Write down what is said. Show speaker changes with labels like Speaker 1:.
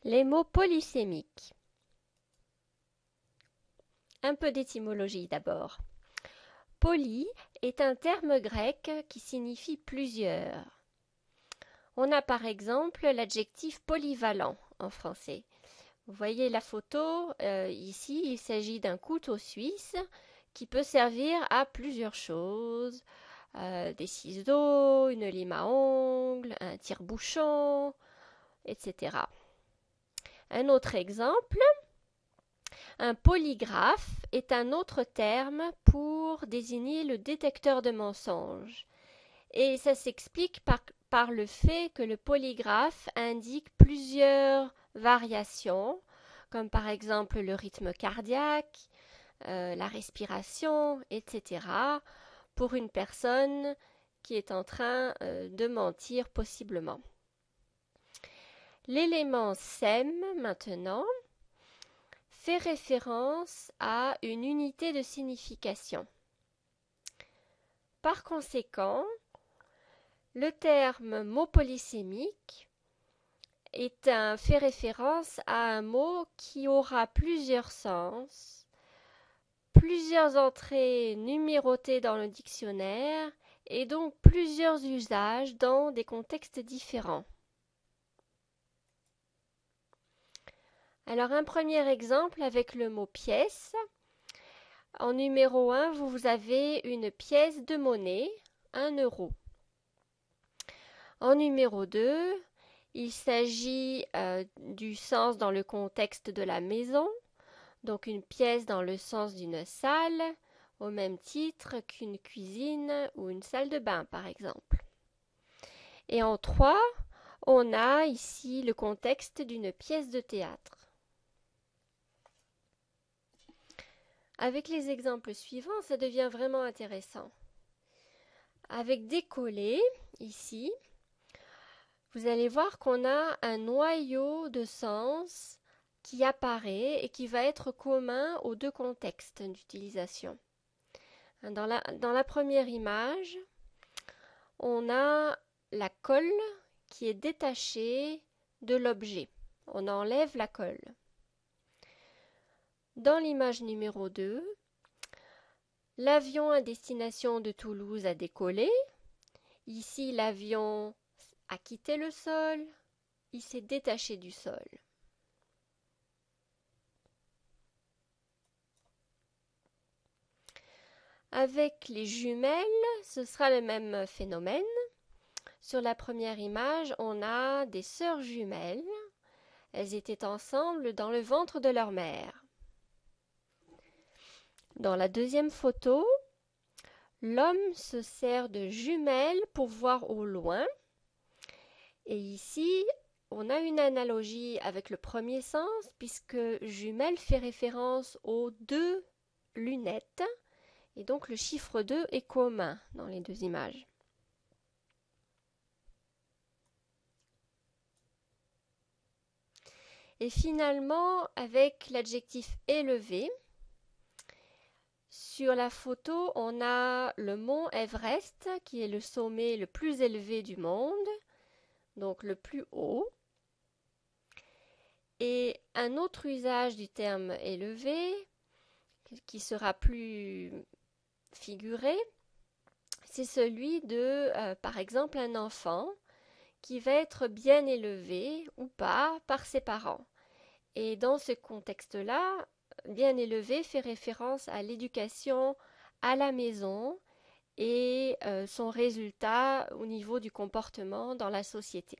Speaker 1: Les mots polysémiques. Un peu d'étymologie d'abord. Poly est un terme grec qui signifie plusieurs. On a par exemple l'adjectif polyvalent en français. Vous voyez la photo, ici il s'agit d'un couteau suisse qui peut servir à plusieurs choses. Des ciseaux, une lime à ongles, un tire-bouchon, etc. Un autre exemple, un polygraphe est un autre terme pour désigner le détecteur de mensonges. Et ça s'explique par le fait que le polygraphe indique plusieurs variations, comme par exemple le rythme cardiaque, la respiration, etc., pour une personne qui est en train de mentir possiblement. L'élément SEM, maintenant, fait référence à une unité de signification. Par conséquent, le terme mot polysémique fait référence à un mot qui aura plusieurs sens, plusieurs entrées numérotées dans le dictionnaire et donc plusieurs usages dans des contextes différents. Alors un premier exemple avec le mot pièce. En numéro 1, vous avez une pièce de monnaie, 1 euro. En numéro 2, il s'agit du sens dans le contexte de la maison, donc une pièce dans le sens d'une salle, au même titre qu'une cuisine ou une salle de bain par exemple. Et en 3, on a ici le contexte d'une pièce de théâtre. Avec les exemples suivants, ça devient vraiment intéressant. Avec décoller, ici, vous allez voir qu'on a un noyau de sens qui apparaît et qui va être commun aux deux contextes d'utilisation. Dans la première image, on a la colle qui est détachée de l'objet. On enlève la colle. Dans l'image numéro 2, l'avion à destination de Toulouse a décollé. Ici, l'avion a quitté le sol, il s'est détaché du sol. Avec les jumelles, ce sera le même phénomène. Sur la première image, on a des sœurs jumelles. Elles étaient ensemble dans le ventre de leur mère. Dans la deuxième photo, l'homme se sert de jumelles pour voir au loin. Et ici, on a une analogie avec le premier sens, puisque jumelle fait référence aux deux lunettes. Et donc le chiffre 2 est commun dans les deux images. Et finalement, avec l'adjectif élevé, sur la photo, on a le mont Everest, qui est le sommet le plus élevé du monde, donc le plus haut. Et un autre usage du terme élevé, qui sera plus figuré, c'est celui de, par exemple, un enfant qui va être bien élevé ou pas par ses parents. Et dans ce contexte-là, bien élevé fait référence à l'éducation à la maison et son résultat au niveau du comportement dans la société.